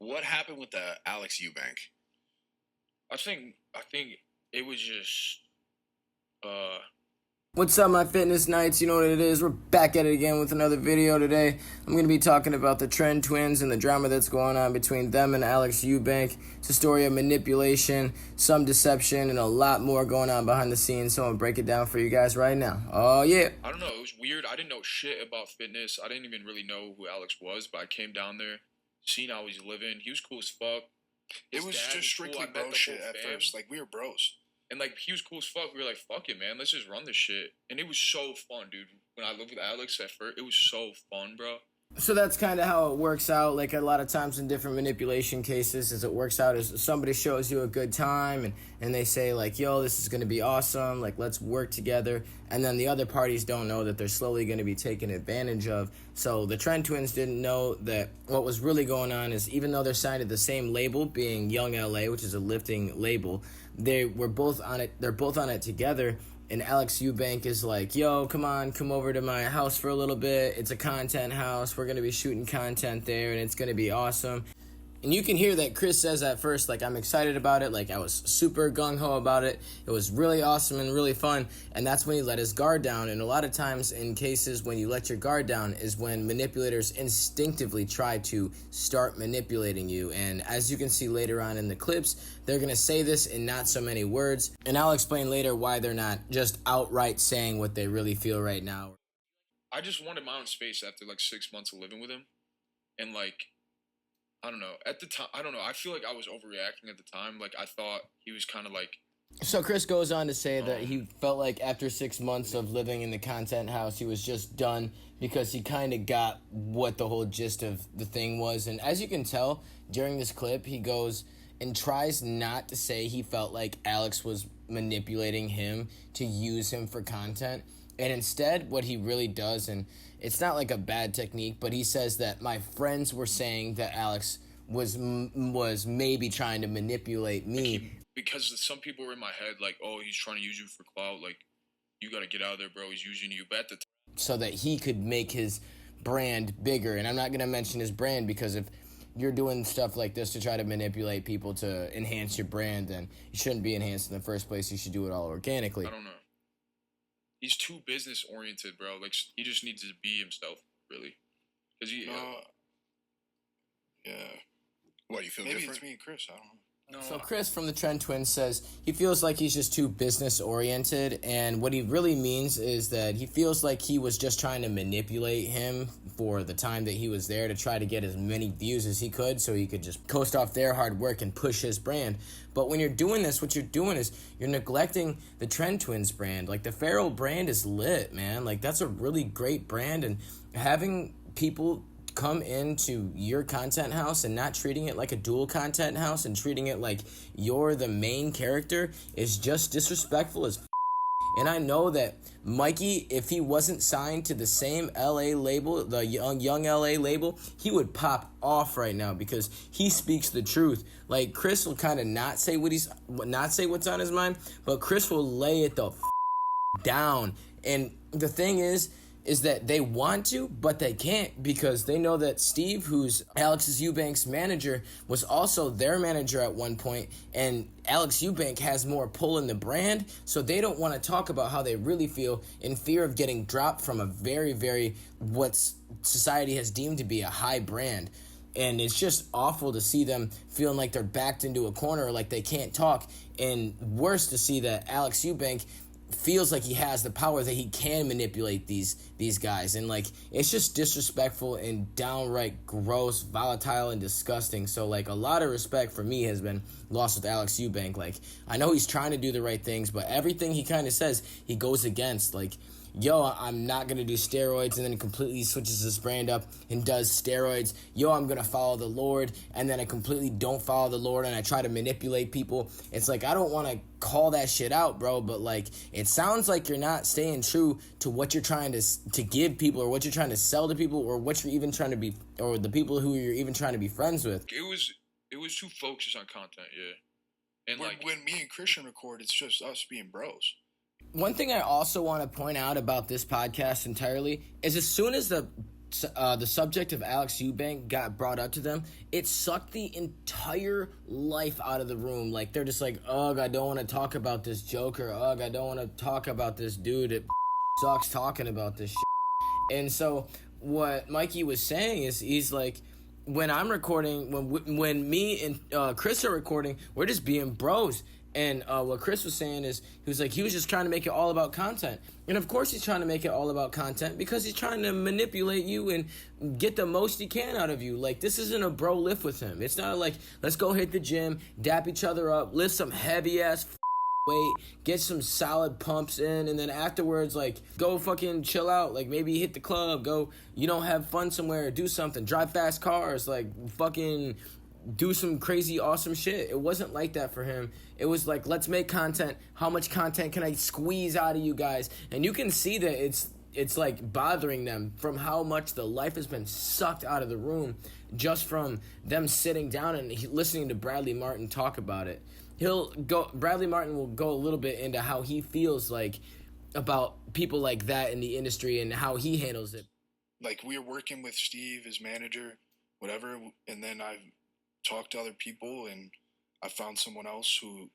what happened with the Alex Eubank? I think it was just What's up, my fitness knights? You know what it is. We're back at it again with another video today. I'm going to be talking about the Tren twins and the drama that's going on between them and Alex Eubank. It's a story of manipulation, some deception, and a lot more going on behind the scenes. So I'm going to break it down for you guys right now. Oh, yeah. I don't know. It was weird. I didn't know shit about fitness. I didn't even really know who Alex was, but I came down there, seen how he's living. He was cool as fuck. It was just strictly bro shit at first. Like, we were bros. And, like, he was cool as fuck. We were like, fuck it, man. Let's just run this shit. And it was so fun, dude. When I lived with Alex at first, it was so fun, bro. So that's kind of how it works out. Like, a lot of times in different manipulation cases, as it works out is somebody shows you a good time and they say, like, yo, this is going to be awesome. Like, let's work together. And then the other parties don't know that they're slowly going to be taken advantage of. So the Tren twins didn't know that what was really going on is, even though they're signed to the same label, being Young LA, which is a lifting label, they were both on it. They're both on it together. And Alex Eubank is like, yo, come over to my house for a little bit. It's a content house. We're going to be shooting content there, and it's going to be awesome. And you can hear that Chris says at first, like, I'm excited about it. Like, I was super gung-ho about it. It was really awesome and really fun. And that's when he let his guard down. And a lot of times in cases when you let your guard down is when manipulators instinctively try to start manipulating you. And as you can see later on in the clips, they're going to say this in not so many words. And I'll explain later why they're not just outright saying what they really feel right now. I just wanted my own space after, like, 6 months of living with him. And, like, I don't know. At the time, I don't know. I feel like I was overreacting at the time. Like, I thought he was kind of like... So Chris goes on to say that he felt like after 6 months of living in the content house, he was just done because he kind of got what the whole gist of the thing was. And as you can tell, during this clip, he goes and tries not to say he felt like Alex was manipulating him to use him for content. And instead, what he really does, and it's not like a bad technique, but he says that my friends were saying that Alex was maybe trying to manipulate me. Because some people were in my head like, oh, he's trying to use you for clout. Like, you got to get out of there, bro. He's using you. But at the time, so that he could make his brand bigger. And I'm not going to mention his brand because if you're doing stuff like this to try to manipulate people to enhance your brand, then you shouldn't be enhanced in the first place. You should do it all organically. I don't know. He's too business oriented, bro. Like, he just needs to be himself, really. Cause he, yeah. What, you feel Maybe different? It's me and Chris. I don't know. No, So Chris from the Tren twins says he feels like he's just too business oriented, and what he really means is that he feels like he was just trying to manipulate him for the time that he was there to try to get as many views as he could so he could just coast off their hard work and push his brand. But when you're doing this, what you're doing is you're neglecting the Tren twins brand. Like, the Farrell brand is lit, man. Like, that's a really great brand, and having people come into your content house and not treating it like a dual content house and treating it like you're the main character is just disrespectful as And I know that Mikey, if he wasn't signed to the same LA label, the young LA label, he would pop off right now because he speaks the truth. Like, Chris will kind of not say what's on his mind, but Chris will lay it the down. And the thing is that they want to, but they can't because they know that Steve, who's Alex Eubank's manager, was also their manager at one point, and Alex Eubank has more pull in the brand, so they don't want to talk about how they really feel in fear of getting dropped from a very, very, what society has deemed to be a high brand. And it's just awful to see them feeling like they're backed into a corner, like they can't talk, and worse to see that Alex Eubank feels like he has the power that he can manipulate these guys, and like it's just disrespectful and downright gross, volatile, and disgusting. So like a lot of respect for me has been lost with Alex Eubank. Like, I know he's trying to do the right things, but everything he kind of says he goes against. Like, yo, I'm not going to do steroids, and then completely switches his brand up and does steroids. Yo, I'm going to follow the Lord, and then I completely don't follow the Lord, and I try to manipulate people. It's like, I don't want to call that shit out, bro, but like, it sounds like you're not staying true to what you're trying to give people, or what you're trying to sell to people, or what you're even trying to be, or the people who you're even trying to be friends with. It was too focused on content, yeah. And when me and Christian record, it's just us being bros. One thing I also want to point out about this podcast entirely is as soon as the the subject of Alex Eubank got brought up to them, it sucked the entire life out of the room. Like, they're just like, ugh, I don't want to talk about this joker. Ugh, I don't want to talk about this dude. It sucks talking about this shit. And so what Mikey was saying is, he's like, when I'm recording, when me and Chris are recording, we're just being bros. And what Chris was saying is, he was just trying to make it all about content. And of course he's trying to make it all about content because he's trying to manipulate you and get the most he can out of you. Like, this isn't a bro lift with him. It's not like, let's go hit the gym, dap each other up, lift some heavy-ass weight, get some solid pumps in, and then afterwards, like, go fucking chill out. Like, maybe hit the club, go, have fun somewhere, do something, drive fast cars, like, fucking do some crazy awesome shit. It wasn't like that for him. It was like, let's make content. How much content can I squeeze out of you guys? And you can see that it's like bothering them from how much the life has been sucked out of the room just from them sitting down and listening to Bradley Martin talk about it. Bradley Martin will go a little bit into how he feels like about people like that in the industry and how he handles it. Like, we were working with Steve, his manager, whatever, and then I've talked to other people, and I found someone else who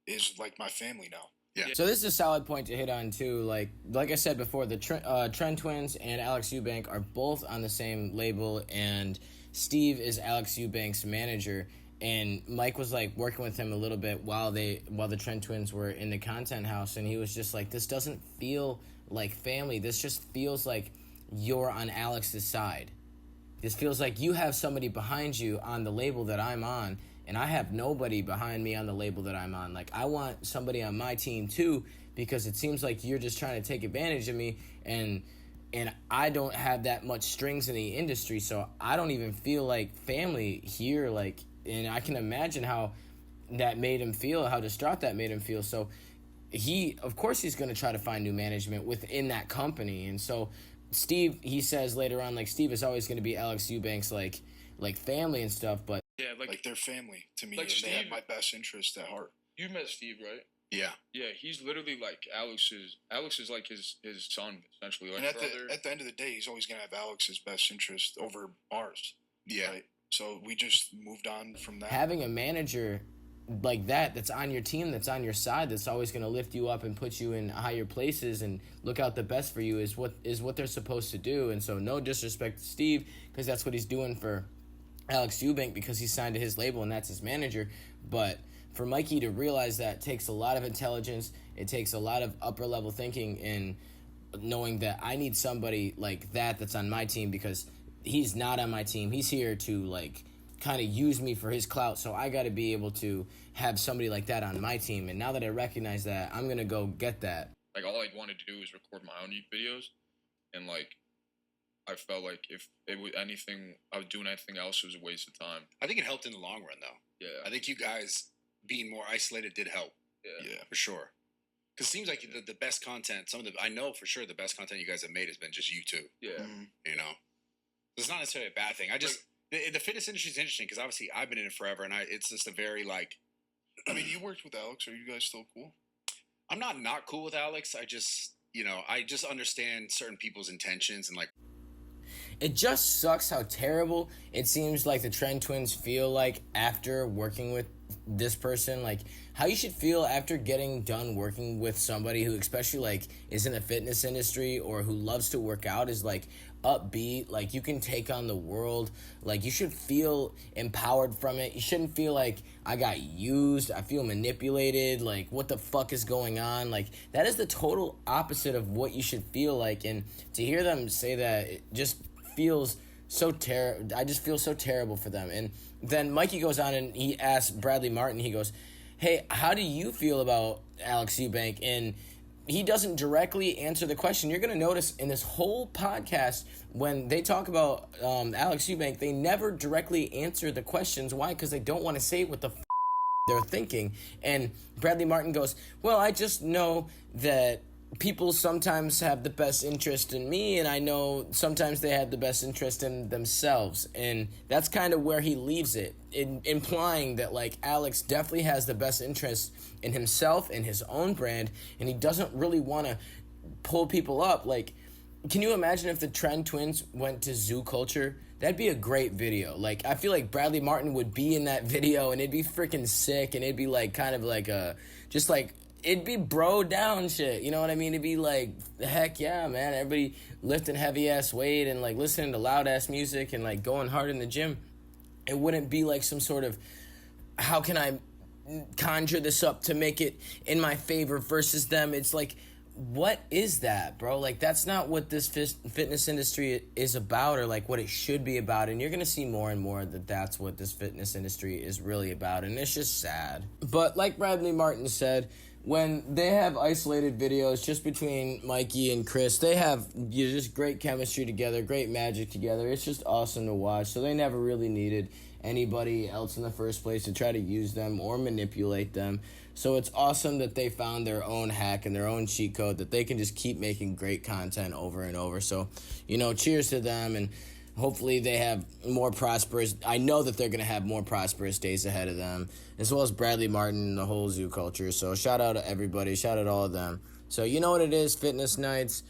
is like my family now. Yeah. So this is a solid point to hit on too. Like I said before, the Tren twins and Alex Eubank are both on the same label, and Steve is Alex Eubank's manager. And Mike was like working with him a little bit while the Tren twins were in the content house, and he was just like, this doesn't feel like family. This just feels like you're on Alex's side. This feels like you have somebody behind you on the label that I'm on, and I have nobody behind me on the label that I'm on. Like, I want somebody on my team too, because it seems like you're just trying to take advantage of me, and I don't have that much strings in the industry, so I don't even feel like family here. Like, and I can imagine how that made him feel, how distraught that made him feel. So of course he's going to try to find new management within that company. And so Steve, he says later on, like, Steve is always going to be Alex Eubank's like family and stuff, but yeah, like they're family to me, like and Steve, they have my best interest at heart. You met Steve, right? Yeah. Yeah, he's literally like Alex is like his son, essentially. Like, And at the end of the day, he's always gonna have Alex's best interest over ours. Yeah. Right? So we just moved on from that. having a manager like that's on your team, that's on your side, that's always going to lift you up and put you in higher places and look out the best for you is what they're supposed to do. And so no disrespect to Steve, because that's what he's doing for Alex Eubank, because he signed to his label and that's his manager. But for Mikey to realize that takes a lot of intelligence. It takes a lot of upper level thinking and knowing that I need somebody like that's on my team, because he's not on my team. He's here to like kind of use me for his clout, so I got to be able to have somebody like that on my team. And now that I recognize that, I'm going to go get that. Like, all I wanted to do was record my own videos, and like I felt like if it was anything, I was doing anything else, it was a waste of time. I think it helped in the long run, though. Yeah. I think you guys being more isolated did help. Yeah. For sure. Because it seems like the best content, I know for sure the best content you guys have made has been just you two. Yeah. Mm-hmm. You know? It's not necessarily a bad thing. I just, the fitness industry is interesting because obviously I've been in it forever, and it's just a very like. I mean, you worked with Alex. Are you guys still cool? I'm not cool with Alex. I just, I just understand certain people's intentions and like. It just sucks how terrible it seems like the Tren twins feel like after working with this person. Like, how you should feel after getting done working with somebody who especially like is in the fitness industry or who loves to work out, is like upbeat, like you can take on the world. Like, you should feel empowered from it. You shouldn't feel like I got used, I feel manipulated, like what the fuck is going on. Like, that is the total opposite of what you should feel like. And to hear them say that, it just feels so I just feel so terrible for them. And then Mikey goes on and he asks Bradley Martin, he goes, hey, how do you feel about Alex Eubank? And he doesn't directly answer the question. You're going to notice in this whole podcast, when they talk about Alex Eubank, they never directly answer the questions. Why? Because they don't want to say what the they're thinking. And Bradley Martin goes, well, I just know that people sometimes have the best interest in me, and I know sometimes they have the best interest in themselves. And that's kind of where he leaves it, implying that like Alex definitely has the best interest in himself and his own brand, and he doesn't really want to pull people up. Like, can you imagine if the Tren twins went to Zoo Culture? That'd be a great video. Like, I feel like Bradley Martin would be in that video, and it'd be freaking sick, and it'd be like kind of like just like, it'd be bro down shit. You know what I mean? It'd be like, heck yeah, man. Everybody lifting heavy ass weight and like listening to loud ass music and like going hard in the gym. It wouldn't be like some sort of, how can I conjure this up to make it in my favor versus them? It's like, what is that, bro? Like, that's not what this fitness industry is about, or like what it should be about. And you're gonna see more and more that that's what this fitness industry is really about, and it's just sad. But like Bradley Martin said, when they have isolated videos just between Mikey and Chris, they have just great chemistry together, great magic together. It's just awesome to watch. So they never really needed anybody else in the first place to try to use them or manipulate them. So it's awesome that they found their own hack and their own cheat code that they can just keep making great content over and over. So, cheers to them, and hopefully they have more prosperous. I know that they're going to have more prosperous days ahead of them, as well as Bradley Martin and the whole Zoo Culture. So shout out to everybody. Shout out to all of them. So you know what it is, Fitness Nights.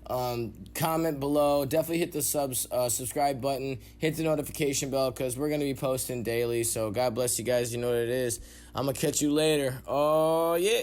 Comment below. Definitely hit the subscribe button. Hit the notification bell, because we're going to be posting daily. So God bless you guys. You know what it is. I'm going to catch you later. Oh, yeah.